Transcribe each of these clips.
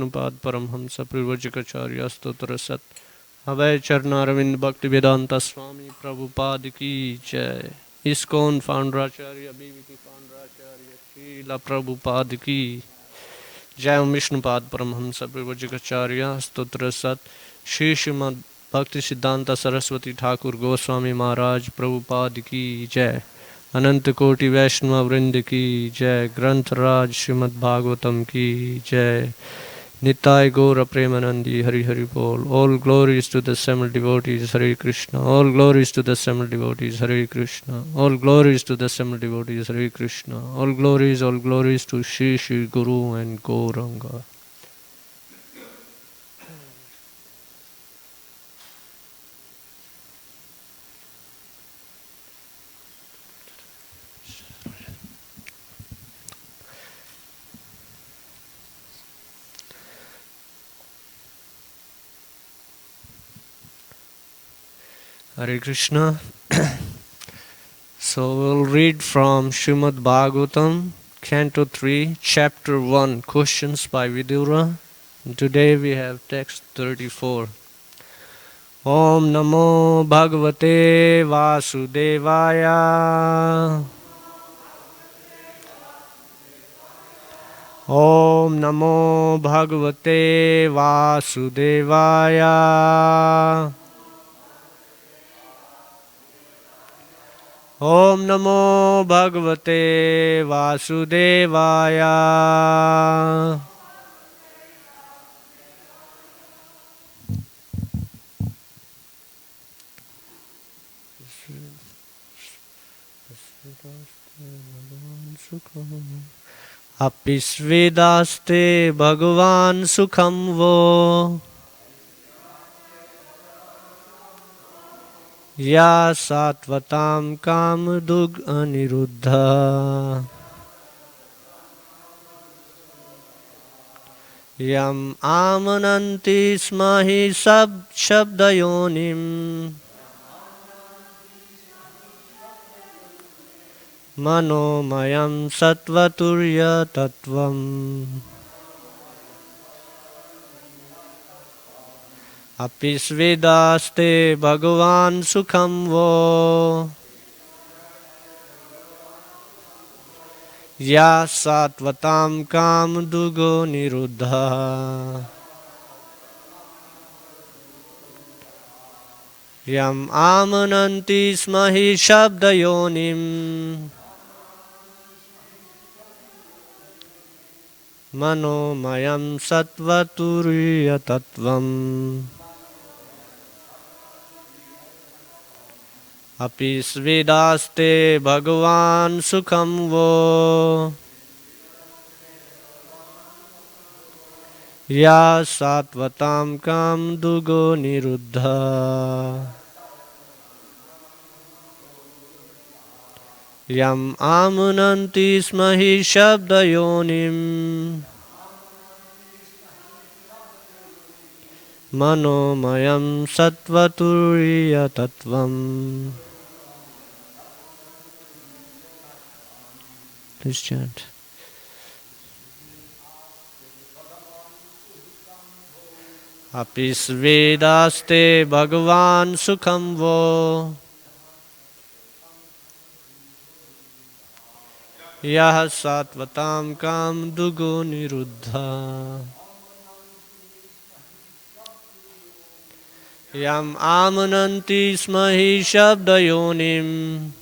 Nupad Paramhamsa Purvajakacarya Stotra Sat Abhay Charnaravind Bhakti Vedanta Swami Prabhupada Ki Jai ISKCON Founderacharya BVP Founderacharya Srila Prabhupada Ki Jai Om Vishnupad Paramhamsa Purvajakacarya Stotra Sat Shri Srimad Bhakti Siddhanta Saraswati Thakur Goswami Maharaj Prabhupada Ki Jai अनंत कोटि वैष्णव वृंद की जय ग्रंथ राज श्रीमद् भागवतम की जय निताय गौर प्रेमानंदी हरि हरि बोल all glories to the assembled devotees Hare Krishna all glories to the assembled devotees Hare Krishna all glories to the assembled devotees Hare Krishna all glories to Shri Shri Guru and Gauranga Hare Krishna. So we'll read from Srimad Bhagavatam, Canto 3, Chapter 1, Questions by Vidura. Today we have text 34. Om Namo Bhagavate Vasudevaya. Om Namo Bhagavate Vasudevaya. Om Namo Bhagavate Vasudevaya. Apisvedaste Bhagavan Sukham Vo Ya Satvatam Kamadug Aniruddha Yam Amananti Smahi Shabdayonim Manomayam Sattvaturya Tattvam Apisvedaste Bhagavan Sukham Vo Ya Satvatam Kamdugo Niruddha Yam Amananti Smahi Shabdayonim Manomayam Sattvaturya Tattvam Apisvedaste Bhagavan Sukham Vo Ya Satvatam Kamdugo Niruddha Yam Amunanti Smahi Shabdayonim Manomayam Sattvaturya Tattvam. Please chant. Apisvedaste Bhagavan Sukham Vo Yah Satvatam Kamdugo Niruddha Yam Amananti Smahi Shabdayonim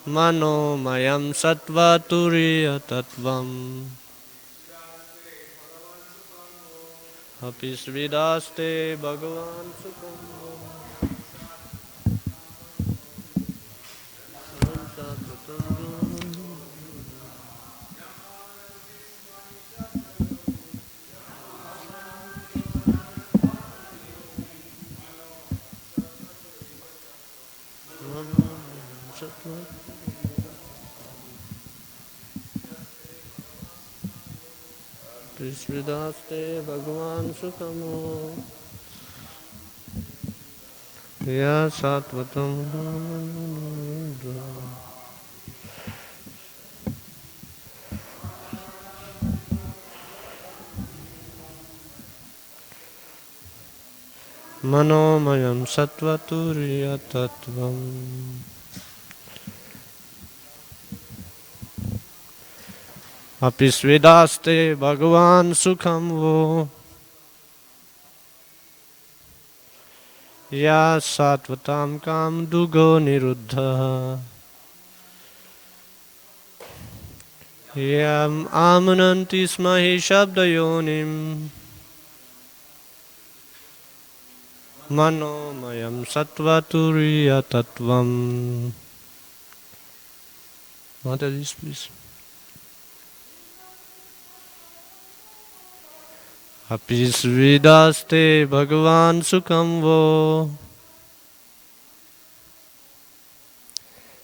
Manomayam Sattvaturya Tattvam Apisvedaste Bhagavan Sukham Apisvedaste Bhagavan Sukham Vo Ya Satvatam Manomayam Sattva-turiya Tattvam. Apisvedaste Bhagavan Sukham Vo Ya Sattvatam Kam Dugo Niruddha Yam Amananti Smahi Shabdayonim Manomayam Sattva-turiya Tattvam. Mataji, please. Apisvedaste Bhagavan Sukham Vo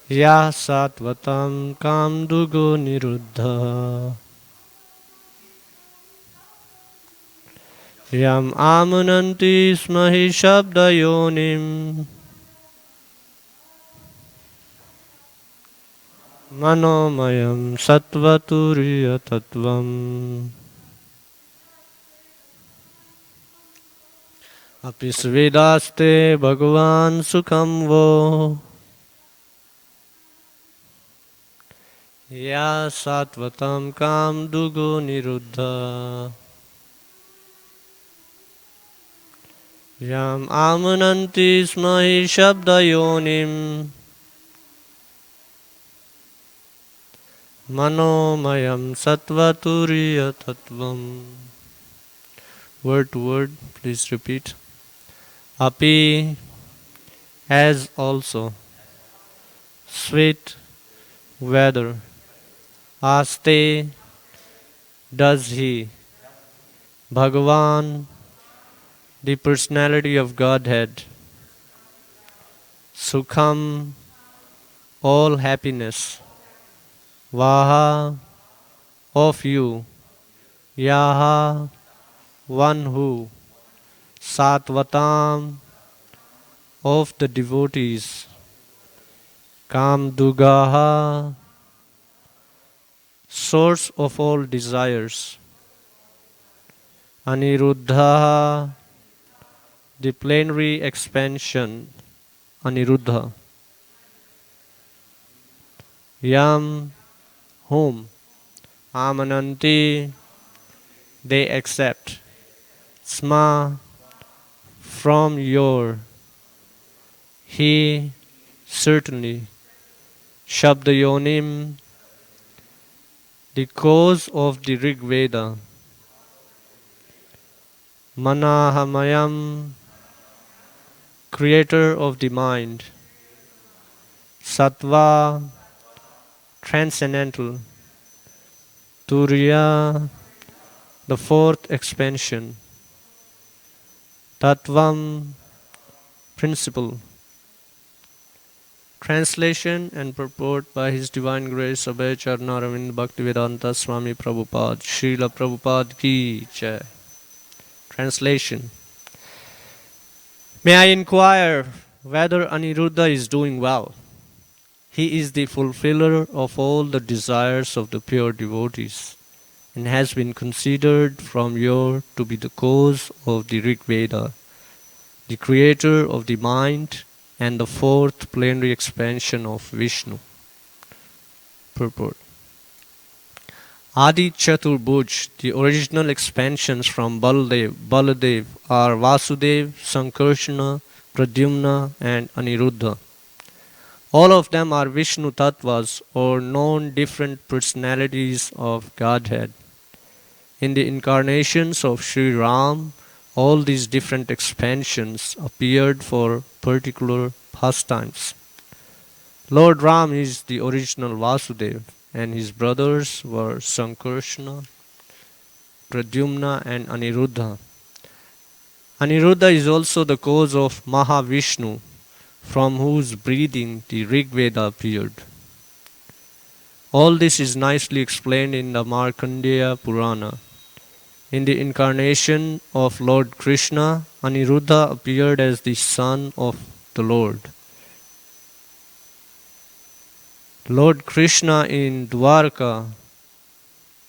Ya Sattvatam Kam Dugo Niruddha Yam Amananti Smahi Shabdayonim Manomayam Sattva-turiya Tattvam. Apisvedaste Bhagavan Sukham Vo Ya Sattvatam Kam Dugo Niruddha Yam Amananti Smahi Shabdayonim Manomayam Sattva-turiya Tattvam. Word to word, please repeat. Api, as also, sweet weather, aste, does he, Bhagavan, the personality of Godhead, Sukham, all happiness, Vaha, of you, Yaha, one who, Sattvatam, of the devotees, Kamdugaha, source of all desires, Aniruddha, the plenary expansion, Aniruddha, Yam, whom, Amananti, they accept, Sma, from your, he, certainly, Shabdayonim, the cause of the Rig Veda, Manahamayam, creator of the mind, Sattva, transcendental, Turiya, the fourth expansion, Tattvam, principle. Translation and purport by His Divine Grace Abhay Charnaravind Bhaktivedanta Swami Prabhupada. Srila Prabhupada Ki Jai. Translation. May I inquire whether Aniruddha is doing well? He is the fulfiller of all the desires of the pure devotees and has been considered from yore to be the cause of the Rig Veda, the creator of the mind and the fourth plenary expansion of Vishnu. Purport. Adi Chaturbhuj, the original expansions from Baladev are Vasudev, Sankarshana, Pradyumna and Aniruddha. All of them are Vishnu Tattvas or known different personalities of Godhead. In the incarnations of Sri Ram, all these different expansions appeared for particular pastimes. Lord Ram is the original Vasudev, and his brothers were Sankarshana, Pradyumna and Aniruddha. Aniruddha is also the cause of Mahavishnu, from whose breathing the Rig Veda appeared. All this is nicely explained in the Markandeya Purana. In the incarnation of Lord Krishna, Aniruddha appeared as the son of the Lord. Lord Krishna in Dwarka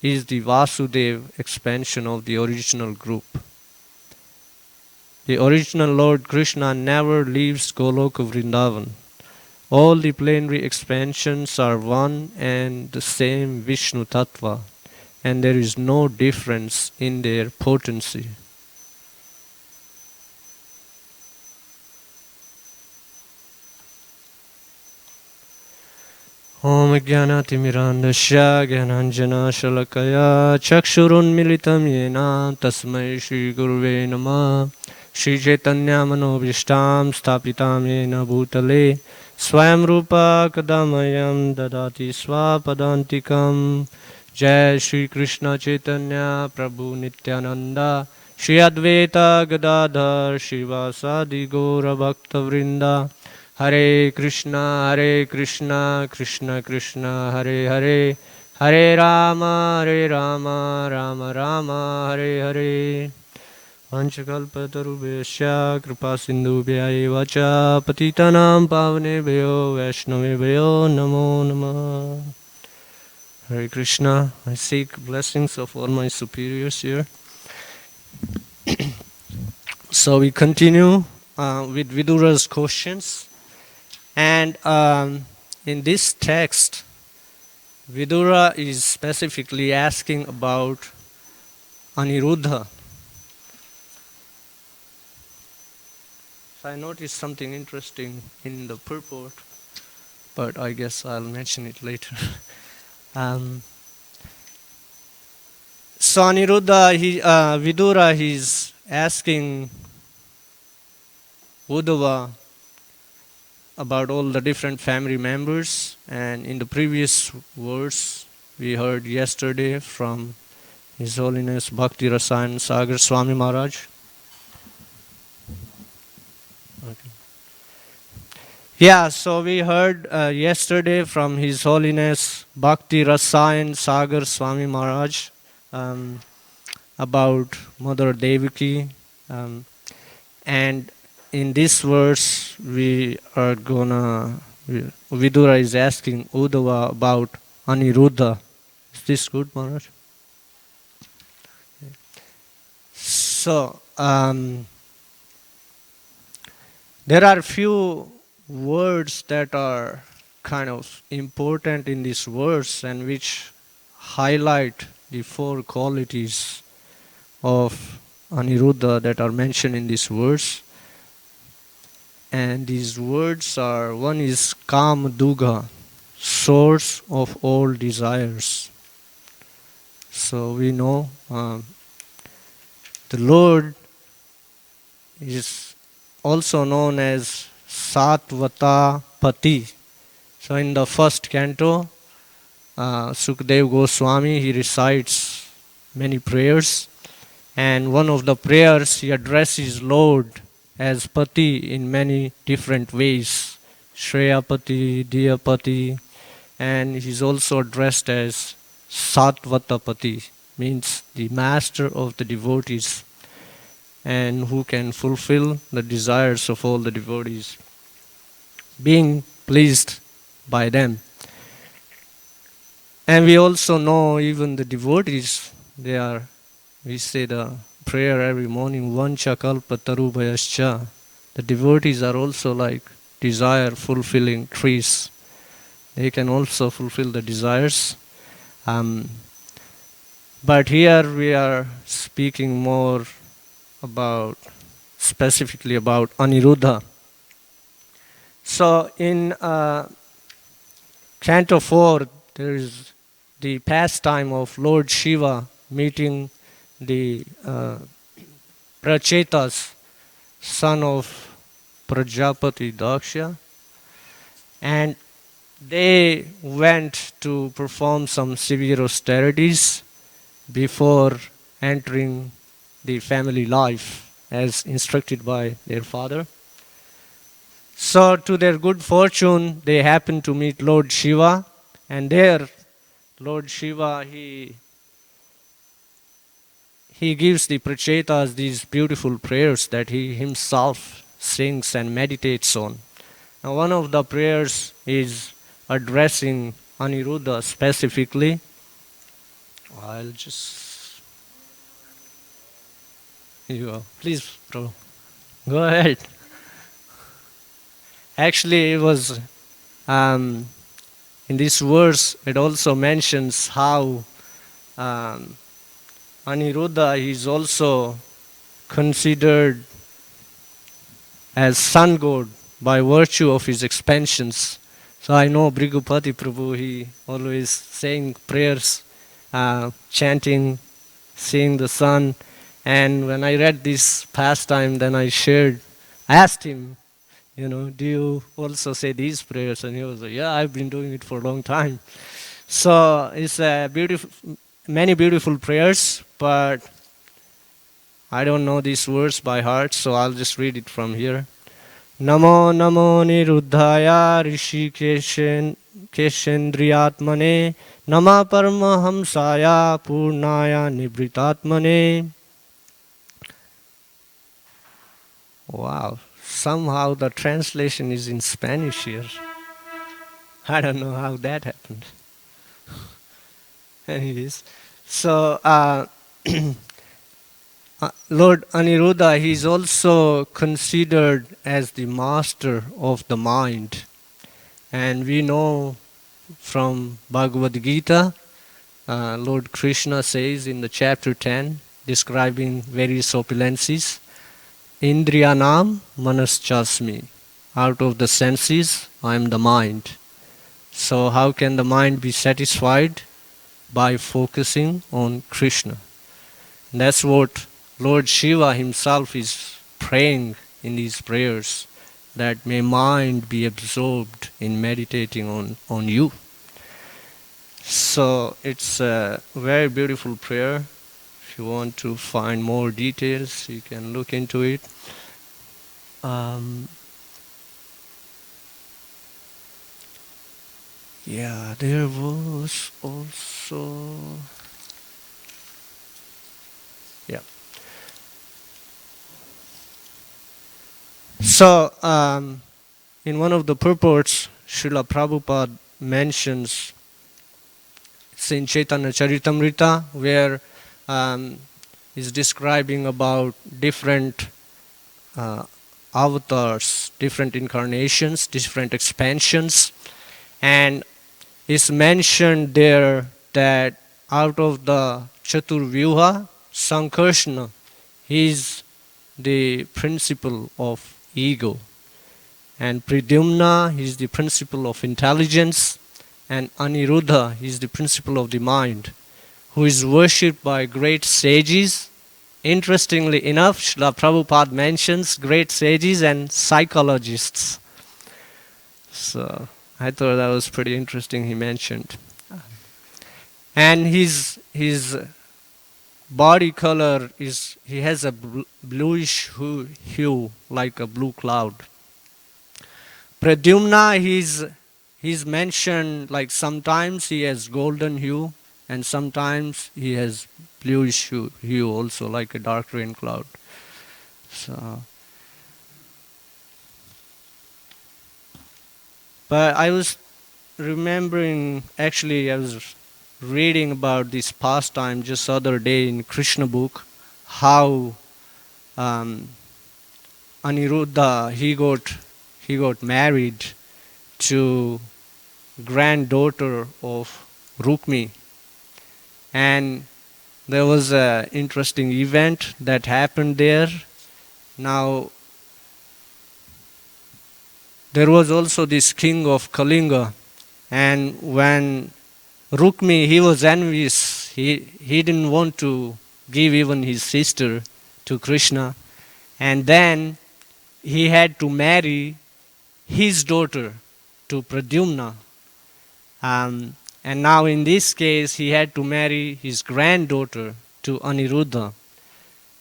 is the Vasudev expansion of the original group. The original Lord Krishna never leaves Goloka Vrindavan. All the plenary expansions are one and the same Vishnu Tattva, and there is no difference in their potency. Om Jnanatimirandasya Jnananjana Shalakaya Chakshurunmilitam Yena Tasmai Shri Guruve Namah. Shri Chaitanya Manobhishtam Sthapitam Yena Bhutale Swayam Rupa Kadamayam Dadati Swapadantikam. Jai Shri Krishna Chaitanya Prabhu Nityananda Shri Advaita Gadadhar Shivasadi Gaura Bhakta Vrinda. Hare Krishna, Krishna Krishna, Hare Hare, Hare Rama, Rama Rama, Hare Hare. Panchakalpatarubhyasya kripa sindhubhya eva cha patitanam pavanebhyo vaishnavebhyo namo namah. Hare Krishna. I seek blessings of all my superiors here. So we continue with Vidura's questions. And in this text, Vidura is specifically asking about Aniruddha. So I noticed something interesting in the purport, but I guess I'll mention it later. So Aniruddha, Vidura, he's asking Uddhava about all the different family members, and in the previous verse we heard yesterday from His Holiness Bhakti Rasayan Sagar Swami Maharaj. Okay. Yeah, so we heard yesterday from His Holiness Bhakti Rasayan Sagar Swami Maharaj about Mother Devaki, and in this verse, Vidura is asking Uddhava about Aniruddha. Is this good, Maharaj? Okay. So, there are few words that are kind of important in this verse and which highlight the four qualities of Aniruddha that are mentioned in this verse. And these words are, one is Kam Duga, source of all desires. So we know the Lord is also known as Satvata Pati. So in the first canto, Sukdev Goswami, he recites many prayers, and one of the prayers he addresses Lord as Pati in many different ways. Shreyapati, Diyapati, and he's also addressed as Satvatapati, means the master of the devotees, and who can fulfill the desires of all the devotees, being pleased by them. And we also know even the devotees, we say the prayer every morning, Vancha kalpa tarubhayascha. The devotees are also like desire fulfilling trees. They can also fulfill the desires. But here we are speaking more specifically about Aniruddha. So in Canto 4, there is the pastime of Lord Shiva meeting the Prachetas, son of Prajapati Daksha, and they went to perform some severe austerities before entering the family life as instructed by their father. So to their good fortune, they happened to meet Lord Shiva, and there Lord Shiva, he gives the Prachetas these beautiful prayers that he himself sings and meditates on. Now one of the prayers is addressing Aniruddha specifically. Here you go. Please, Prabhu. Go ahead. Actually, it was in this verse, it also mentions how um, Aniruddha is also considered as sun god by virtue of his expansions. So I know Brigupati Prabhu, he always saying prayers, chanting, seeing the sun. And when I read this pastime, then I asked him, do you also say these prayers? And he was like, yeah, I've been doing it for a long time. So it's many beautiful prayers, but I don't know this verse by heart, so I'll just read it from here. Namo namo niruddhaya rishi keshendriyatmane nama paramahamsaya purnaya nibritatmane. Wow, somehow the translation is in Spanish here. I don't know how that happened. Anyways, so Lord Aniruddha, he is also considered as the master of the mind. And we know from Bhagavad Gita, Lord Krishna says in the chapter 10, describing various opulences, Indriyanam manaschasmi. Out of the senses, I am the mind. So how can the mind be satisfied? By focusing on Krishna. And that's what Lord Shiva himself is praying in these prayers, that may mind be absorbed in meditating on you. So it's a very beautiful prayer. If you want to find more details, you can look into it. Yeah, there was also... Yeah. So, in one of the purports, Srila Prabhupada mentions, it's in Chaitanya Charitamrita, where he's describing about different avatars, different incarnations, different expansions, and it's mentioned there that out of the Chaturvyuha, Sankarshana, he is the principle of ego, and Pradyumna is the principle of intelligence, and Aniruddha is the principle of the mind, who is worshipped by great sages. Interestingly enough, Srila Prabhupada mentions great sages and psychologists. So I thought that was pretty interesting, he mentioned. And his body color is, he has a bluish hue like a blue cloud. Pradyumna, he's mentioned like sometimes he has golden hue and sometimes he has bluish hue also, like a dark rain cloud. So, but I was remembering, actually I was reading about this pastime just the other day in Krishna book, how Aniruddha, he got married to granddaughter of Rukmi, and there was an interesting event that happened there. Now there was also this king of Kalinga, and when Rukmi, he was envious, he didn't want to give even his sister to Krishna, and then he had to marry his daughter to Pradyumna. And now in this case, he had to marry his granddaughter to Aniruddha.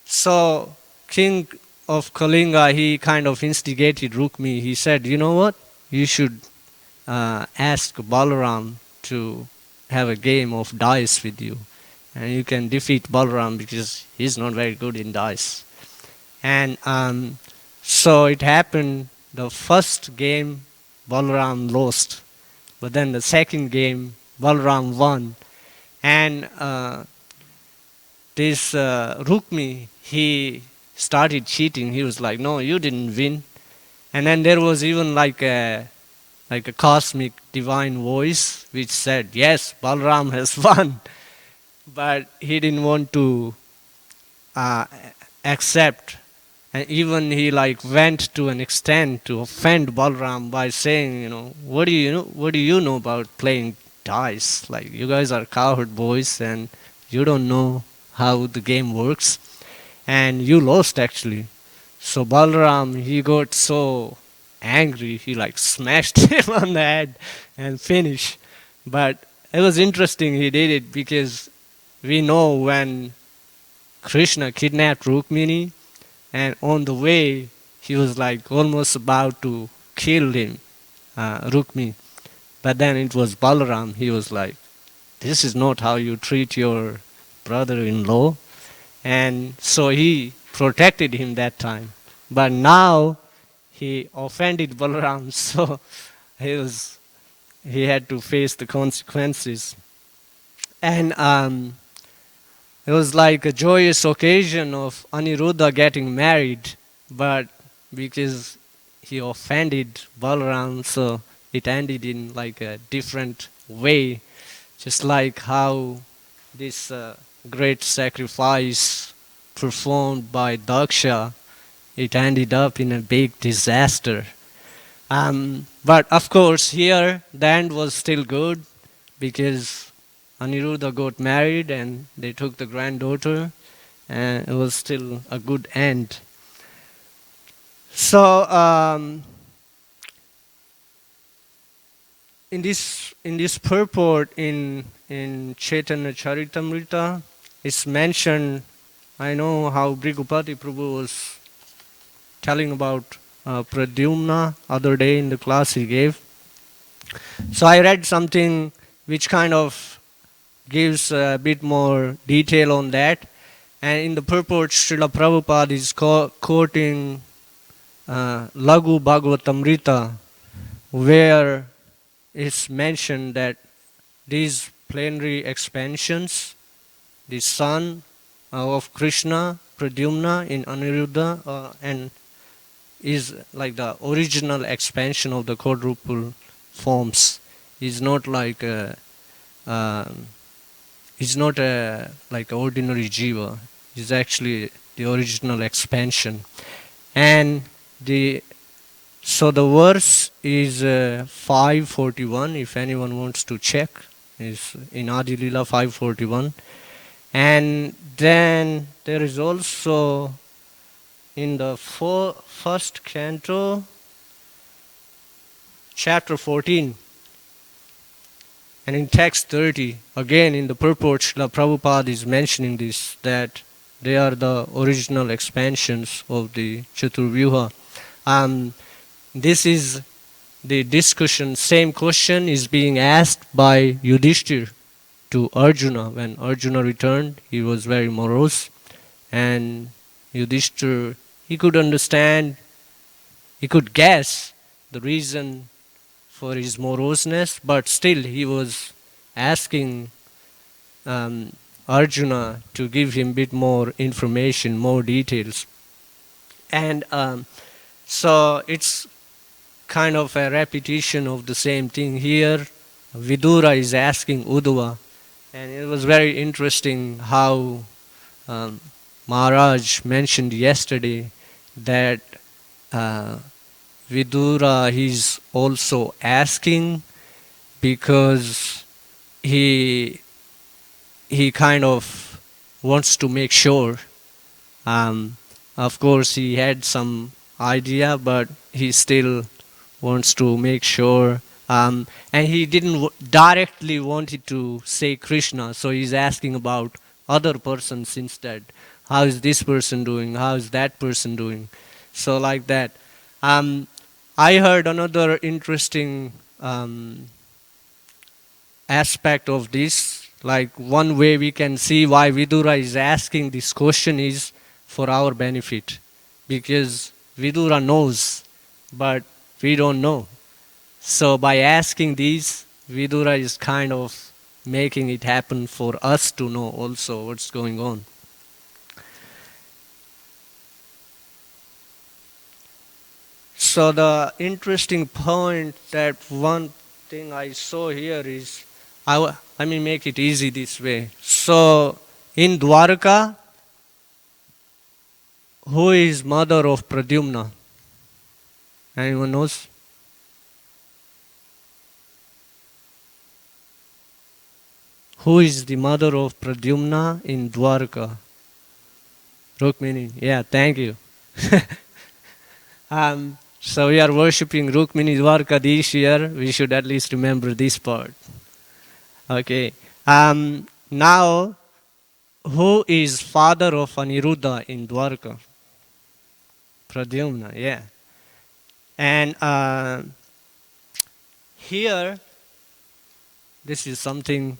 So king of Kalinga, he kind of instigated Rukmi. He said, you know what, you should ask Balaram to have a game of dice with you, and you can defeat Balaram because he's not very good in dice. And so it happened, the first game Balaram lost, but then the second game Balaram won. And this Rukmi, he started cheating. He was like, no, you didn't win. And then there was even like a cosmic divine voice which said, yes, Balram has won. But he didn't want to uh, accept. And even he like went to an extent to offend Balram by saying, what do you know about playing dice? Like, you guys are cowherd boys and you don't know how the game works. And you lost actually. So Balram, he got so angry, he like smashed him on the head and finished. But it was interesting he did it because we know when Krishna kidnapped Rukmini, and on the way he was like almost about to kill him, Rukmini. But then it was Balaram. He was like, "This is not how you treat your brother-in-law," and so he protected him that time. But now he offended Balaram, so he had to face the consequences. And it was like a joyous occasion of Aniruddha getting married, but because he offended Balaram, so it ended in like a different way, just like how this great sacrifice performed by Daksha, it ended up in a big disaster. But of course, here the end was still good because Aniruddha got married and they took the granddaughter, and it was still a good end. So in this purport in Chaitanya Charitamrita, it's mentioned. I know how Brigupati Prabhu was telling about Pradyumna other day in the class he gave. So I read something which kind of gives a bit more detail on that. And in the purport, Srila Prabhupada is quoting Laghu Bhagavatamrita, where it's mentioned that these plenary expansions, the son of Krishna, Pradyumna in Aniruddha, and is like the original expansion of the quadruple forms. Is not like is not like ordinary jiva. Is actually the original expansion. And so the verse is 541. If anyone wants to check, is in Adi Lila 541. And then there is also in the first canto, chapter 14, and in text 30, again in the purport, Srila Prabhupada is mentioning this, that they are the original expansions of the Chaturvyuha. This is the discussion, same question is being asked by Yudhishthir to Arjuna. When Arjuna returned, he was very morose, and Yudhishthir, he could understand, he could guess the reason for his moroseness, but still he was asking Arjuna to give him a bit more information, more details. And so it's kind of a repetition of the same thing here. Vidura is asking Uddhava, and it was very interesting how Maharaj mentioned yesterday that Vidura he's also asking because he kind of wants to make sure. Of course, he had some idea, but he still wants to make sure. And he didn't directly wanted to say Krishna, so he's asking about other persons instead. How is this person doing? How is that person doing? So like that. I heard another interesting aspect of this. Like one way we can see why Vidura is asking this question is for our benefit. Because Vidura knows, but we don't know. So by asking these, Vidura is kind of making it happen for us to know also what's going on. So the interesting point, that one thing I saw here is, let me make it easy this way. So in Dwarka, who is mother of Pradyumna? Anyone knows? Who is the mother of Pradyumna in Dwarka? Rukmini. Yeah, thank you. So we are worshipping Rukmini Dwarka this year. We should at least remember this part. Okay. Now, who is father of Aniruddha in Dwarka? Pradyumna, yeah. And here, this is something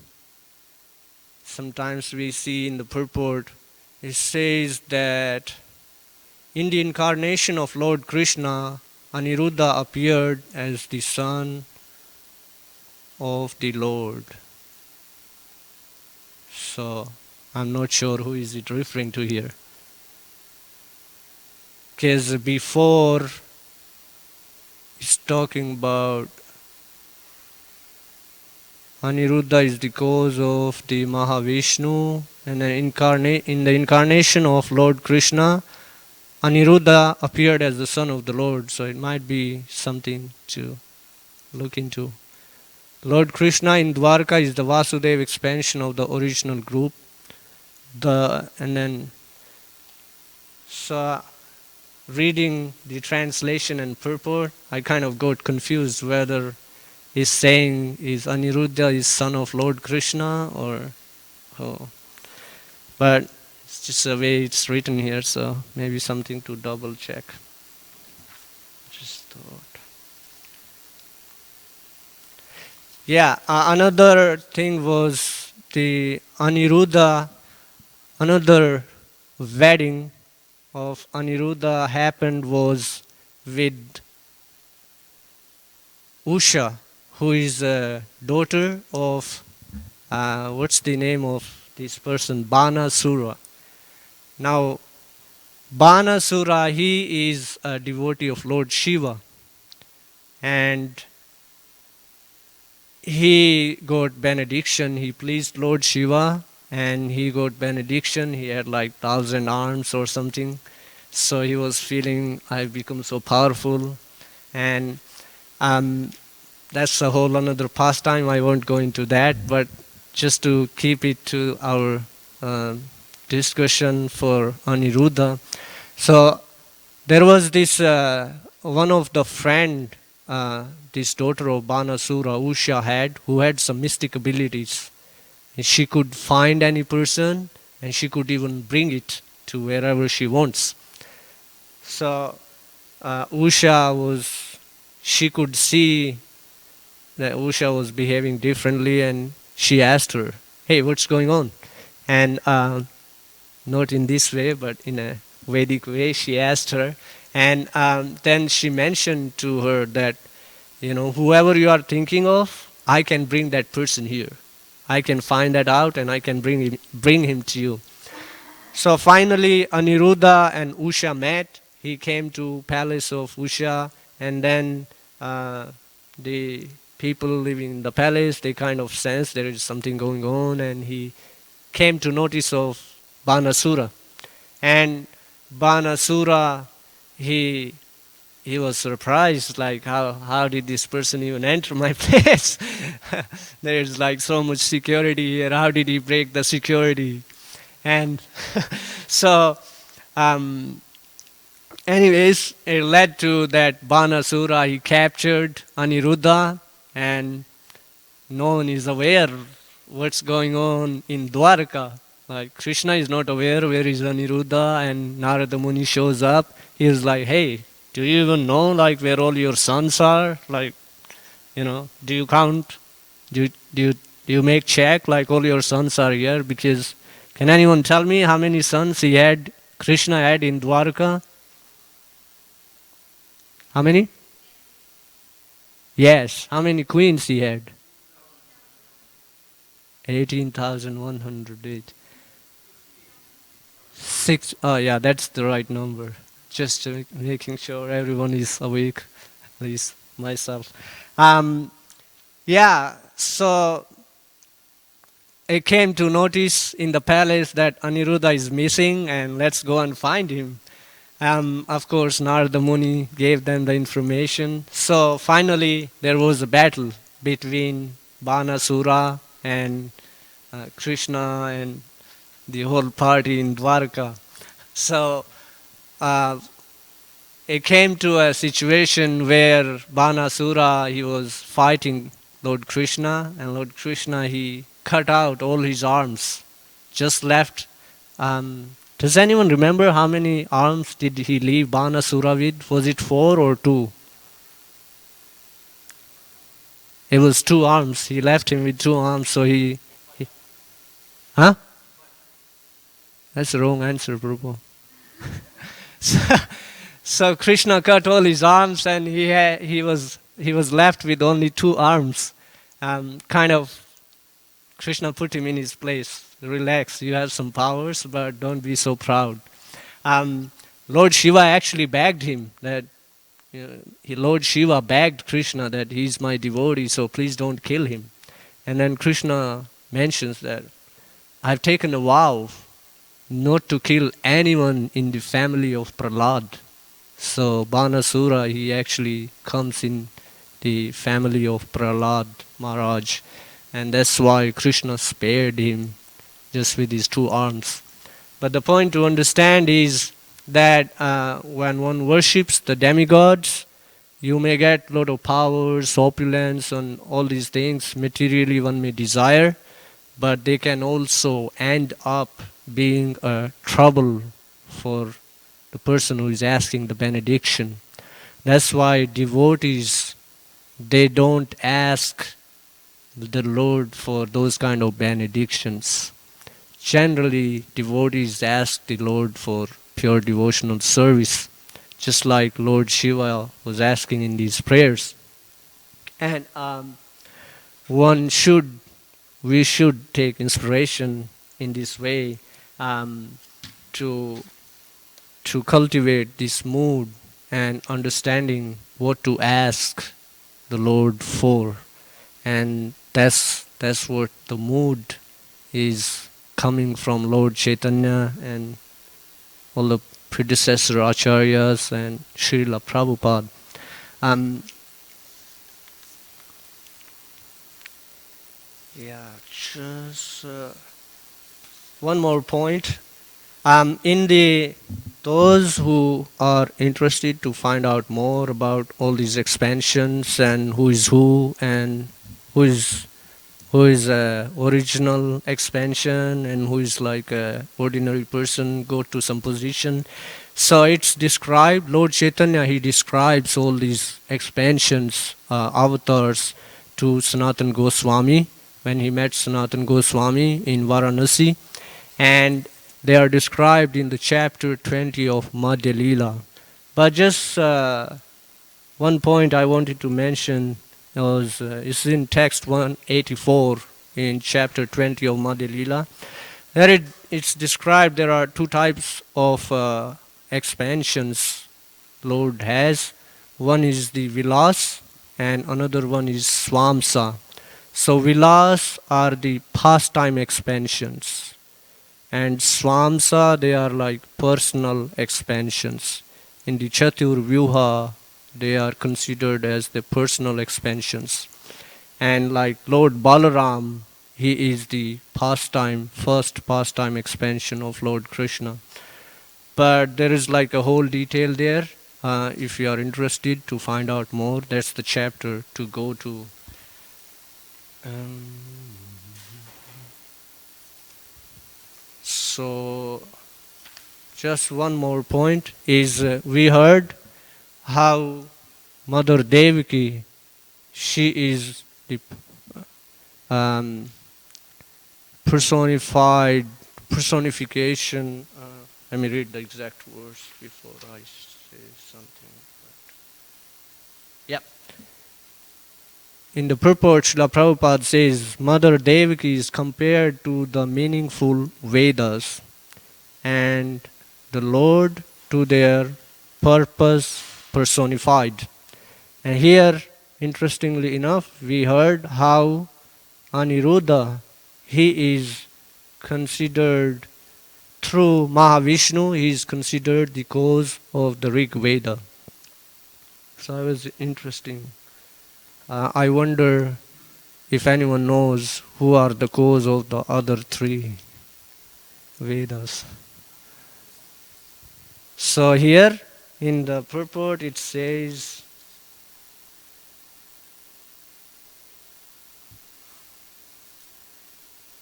sometimes we see in the purport. It says that in the incarnation of Lord Krishna, Aniruddha appeared as the son of the Lord. So, I'm not sure who is it referring to here. Because before, it's talking about Aniruddha is the cause of the Mahavishnu, and in the incarnation of Lord Krishna, Aniruddha appeared as the son of the Lord, so it might be something to look into. Lord Krishna in Dwarka is the Vasudeva expansion of the original group. So reading the translation and purport, I kind of got confused whether it's saying is Aniruddha is son of Lord Krishna or but it's just the way it's written here, so maybe something to double check. Just thought. Yeah, another thing was the Aniruddha, another wedding of Aniruddha happened was with Usha, who is a daughter of, what's the name of this person? Banasura. Now, Banasura, he is a devotee of Lord Shiva. And he got benediction. He pleased Lord Shiva and he got benediction. He had like 1,000 arms or something. So he was feeling, I've become so powerful. And that's a whole another pastime. I won't go into that. But just to keep it to our discussion for Aniruddha. So there was this, one of the friend, this daughter of Banasura, Usha had, who had some mystic abilities. And she could find any person and she could even bring it to wherever she wants. So she could see that Usha was behaving differently and she asked her, hey, what's going on? And not in this way, but in a Vedic way, she asked her. And then she mentioned to her that, whoever you are thinking of, I can bring that person here. I can find that out and I can bring him to you. So finally, Aniruddha and Usha met. He came to palace of Usha, and then the people living in the palace, they kind of sensed there is something going on, and he came to notice of Banasura. And Banasura, he was surprised, like, how did this person even enter my place? There is like so much security here. How did he break the security? And so, anyways, it led to that Banasura, he captured Aniruddha, and no one is aware what's going on in Dwarka. Like, Krishna is not aware where is Aniruddha, and Narada Muni shows up. He is like, hey, do you even know like where all your sons are? Like, do you count? Do you make check like all your sons are here? Because can anyone tell me how many sons Krishna had in Dwarka? How many? Yes. How many queens he had? 18,108. 6. Oh yeah, that's the right number. Just making sure everyone is awake, at least myself. Yeah, so I came to notice in the palace that Aniruddha is missing, and let's go and find him. Of course, Narada Muni gave them the information. So finally, there was a battle between Banasura and Krishna and the whole party in Dwarka. So uh, it came to a situation where Banasura, he was fighting Lord Krishna, and Lord Krishna, he cut out all his arms, just left. Does anyone remember how many arms did he leave Banasura with? Was it 4 or 2? It was 2 arms. He left him with 2 arms, so he huh? That's the wrong answer, Prabhu. so, so Krishna cut all his arms, and he was left with only 2 arms. Kind of, Krishna put him in his place. Relax, you have some powers, but don't be so proud. Lord Shiva actually begged him that, Lord Shiva begged Krishna that he's my devotee, so please don't kill him. And then Krishna mentions that I've taken a vow not to kill anyone in the family of Prahlad. So Banasura, he actually comes in the family of Prahlad Maharaj, and that's why Krishna spared him just with his 2 arms. But the point to understand is that when one worships the demigods, you may get a lot of powers, opulence, and all these things materially one may desire, but they can also end up being a trouble for the person who is asking the benediction. That's why devotees, they don't ask the Lord for those kind of benedictions. Generally, devotees ask the Lord for pure devotional service, just like Lord Shiva was asking in these prayers. And we should take inspiration in this way to cultivate this mood and understanding what to ask the Lord for. And that's what the mood is coming from Lord Chaitanya and all the predecessor acharyas and Srila Prabhupada. Just one more point. Those who are interested to find out more about all these expansions and who is who and who is original expansion and who is like a ordinary person, go to some position. So it's described, Lord Chaitanya, he describes all these expansions, avatars to Sanatana Goswami when he met Sanatana Goswami in Varanasi, and they are described in the chapter 20 of Madhya Leela. But just one point I wanted to mention was it's in text 184 in chapter 20 of Madhya Leela. There it's described there are 2 types of expansions Lord has. One is the Vilas and another one is Swamsa. So Vilas are the pastime expansions, and Swamsa, they are like personal expansions. In the Chatur Vyuha, they are considered as the personal expansions. And like Lord Balaram, he is the first pastime expansion of Lord Krishna. But there is like a whole detail there. If you are interested to find out more, that's the chapter to go to. So just one more point is we heard how Mother Devaki, she is the personification. Let me read the exact words before I say something. Yep. In the purport, Srila Prabhupada says, Mother Devaki is compared to the meaningful Vedas and the Lord to their purpose personified. And here, interestingly enough, we heard how Aniruddha, he is considered through Mahavishnu, he is considered the cause of the Rig Veda. So it was interesting. I wonder if anyone knows who are the cause of the other three Vedas. So here in the purport it says,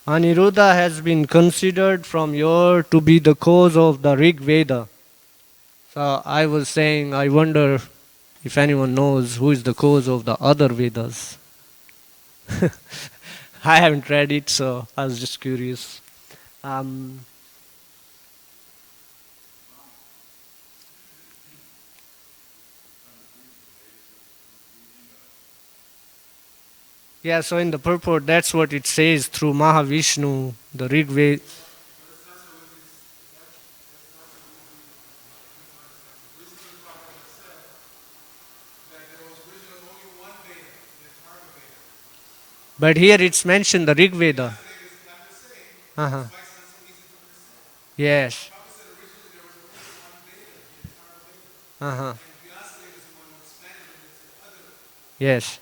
Aniruddha has been considered from here to be the cause of the Rig Veda. So I was saying, I wonder if anyone knows who is the cause of the other Vedas. I haven't read it, so I was just curious. Yeah, so in the purport, that's what it says through Mahavishnu, the Rig Veda. But here it's mentioned the Rig Veda. Uh-huh. Yes. Uh-huh. Yes.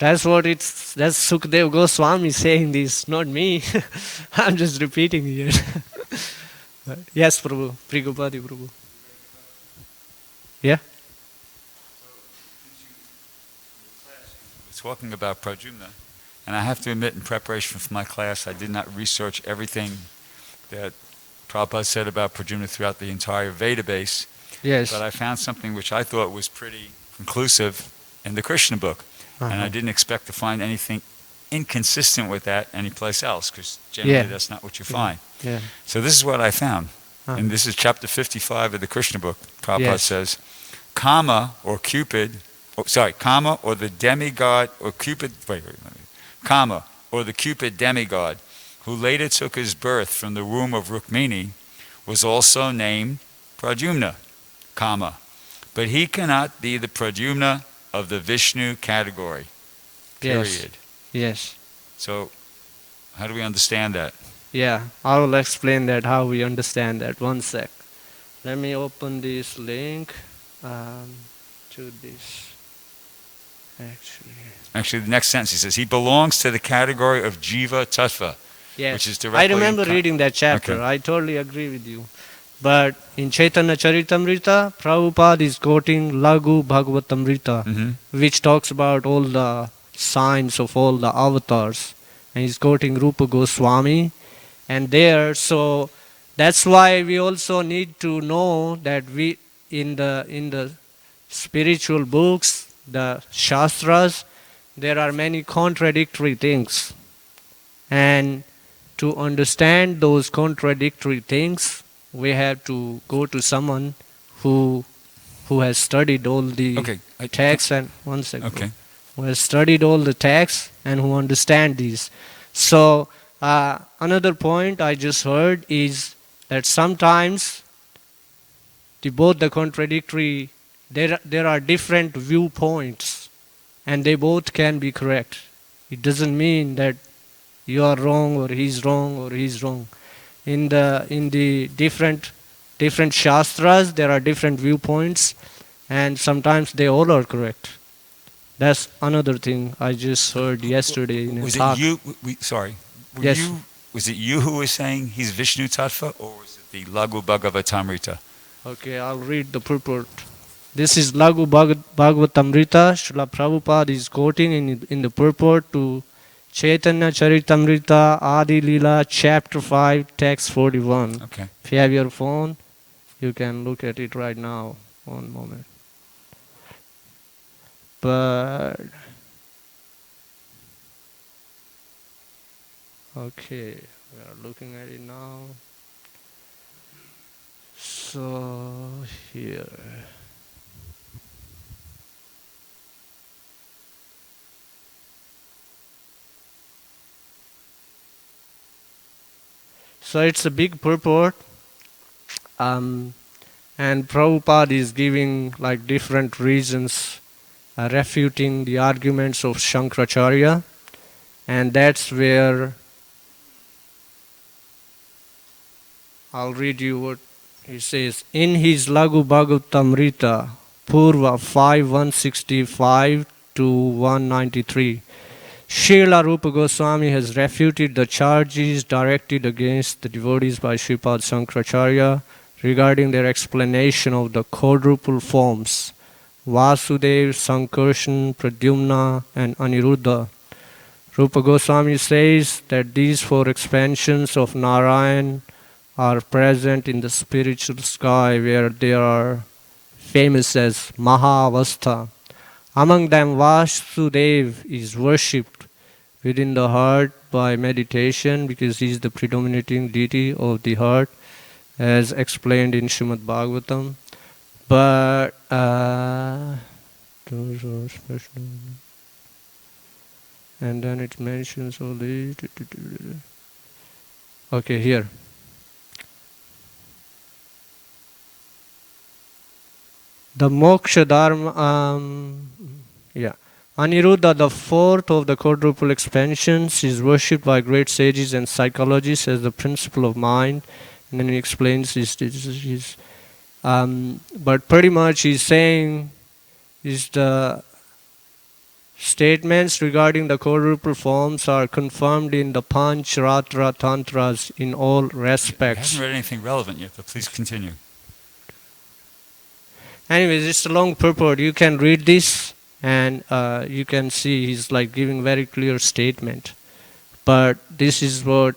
That's Sukdev Goswami saying this, not me. I'm just repeating it. Yes, Prabhu. Prigopati Prabhu. Yeah? Talking about Pradyumna, and I have to admit, in preparation for my class, I did not research everything that Prabhupada said about Pradyumna throughout the entire Veda base. Yes. But I found something which I thought was pretty conclusive in the Krishna book. And I didn't expect to find anything inconsistent with that anyplace else, because generally that's not what you find. Yeah. So this is what I found. And this is chapter 55 of the Krishna book. Prabhupada says, Kama or Cupid, Kama or the demigod, or Cupid, Kama or the Cupid demigod, who later took his birth from the womb of Rukmini, was also named Pradyumna, Kama. But he cannot be the Pradyumna of the Vishnu category, period. Yes. So, how do we understand that? Yeah, I will explain that, how we understand that. One sec. Let me open this link to this. Actually, the next sentence he says, he belongs to the category of Jiva Tattva. Yes, which is directly I remember reading that chapter. Okay. I totally agree with you. But in Chaitanya Charitamrita, Prabhupada is quoting Lagu Bhagavatamrita, which talks about all the signs of all the avatars. And he's quoting Rupa Goswami. And there, so that's why we also need to know that we in the spiritual books, the Shastras, there are many contradictory things. And to understand those contradictory things, we have to go to someone who has studied all the texts and one second. Who has studied all the texts and who understand these. So another point I just heard is that sometimes both the contradictory, there are different viewpoints, and they both can be correct. It doesn't mean that you are wrong or he's wrong or he's wrong. In the different shastras, there are different viewpoints, and sometimes they all are correct. That's another thing I just heard yesterday in a talk. Was it you who was saying he's Vishnu Tattva, or was it the Lagu Bhagavatamrita? Okay, I'll read the purport. This is Lagu Bhagavatamrita. Srila Prabhupada is quoting in the purport to Chaitanya Charitamrita Adi Lila chapter 5 text 41. Okay. If you have your phone, you can look at it right now. One moment. But okay, we are looking at it now. So here. So it's a big purport, and Prabhupada is giving like different reasons refuting the arguments of Shankaracharya, and that's where I'll read you what he says. In his Lagu Bhagavatamrita, Purva 5:165 to 193, Srila Rupa Goswami has refuted the charges directed against the devotees by Sripad Shankaracharya regarding their explanation of the quadruple forms Vasudev, Sankarshan, Pradyumna and Aniruddha. Rupa Goswami says that these four expansions of Narayan are present in the spiritual sky where they are famous as Mahavastha. Among them, Vasudev is worshipped within the heart by meditation because he is the predominating deity of the heart, as explained in Srimad Bhagavatam. But those are special. And then it mentions all the. Okay, here. The Moksha Dharma, Aniruddha, the fourth of the quadruple expansions, is worshipped by great sages and psychologists as the principle of mind. And then he explains his but pretty much he's saying is the statements regarding the quadruple forms are confirmed in the Panch Ratra Tantras in all respects. I haven't read anything relevant yet, but please continue. Anyways, it's a long purport. You can read this and you can see he's like giving very clear statement. But this is what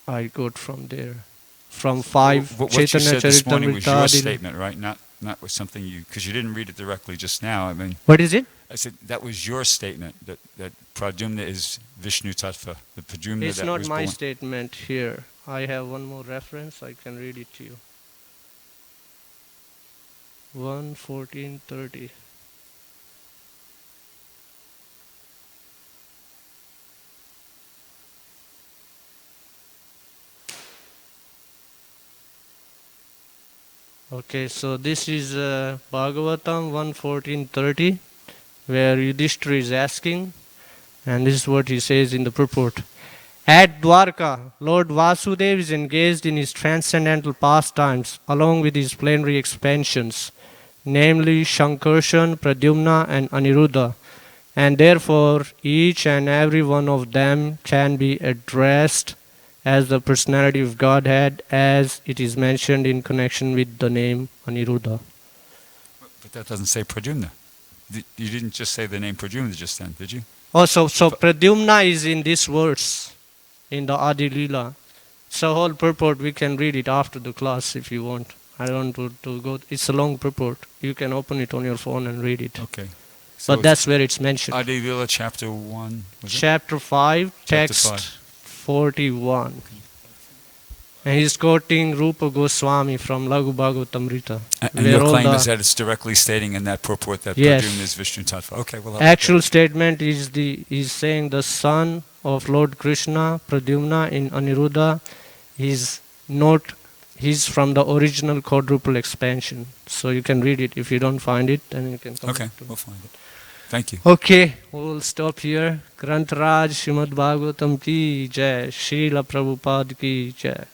I got from there. From 5 what you said this morning was your Charitamrita. statement, right? Not was something you, because you didn't read it directly just now. I mean, What is it? I said that was your statement that Pradyumna is Vishnu Tattva. The Pradyumna It's that not was my born. statement here. I have one more reference. I can read it to you. 1:14:30. Okay, so this is Bhagavatam 1:14:30, where Yudhishthira is asking, and this is what he says in the purport. At Dwarka, Lord Vasudeva is engaged in his transcendental pastimes along with his plenary expansions, namely Shankarshan, Pradyumna and Aniruddha, and therefore each and every one of them can be addressed as the personality of Godhead as it is mentioned in connection with the name Aniruddha. But that doesn't say Pradyumna. You didn't just say the name Pradyumna just then, did you? Oh, so Pradyumna is in this verse, in the Adi Lila. So whole purport, we can read it after the class if you want. I don't want to go. It's a long purport. You can open it on your phone and read it. Okay. So But that's where it's mentioned. Adi Lila chapter 1. Chapter 5, text 41. And he's quoting Rupa Goswami from Lagu Bhagavatamrita. And your claim is that it's directly stating in that purport that Yes. Pradyumna is Vishnu Tattva. Okay, well. Actual statement is saying the son of Lord Krishna, Pradyumna in Aniruddha, he's from the original quadruple expansion. So you can read it. If you don't find it, then you can come Okay, back to it. we'll find it. Thank you. Okay, we'll stop here. Granth Raj Srimad Bhagavatam ki jai, Srila Prabhupada ki jai.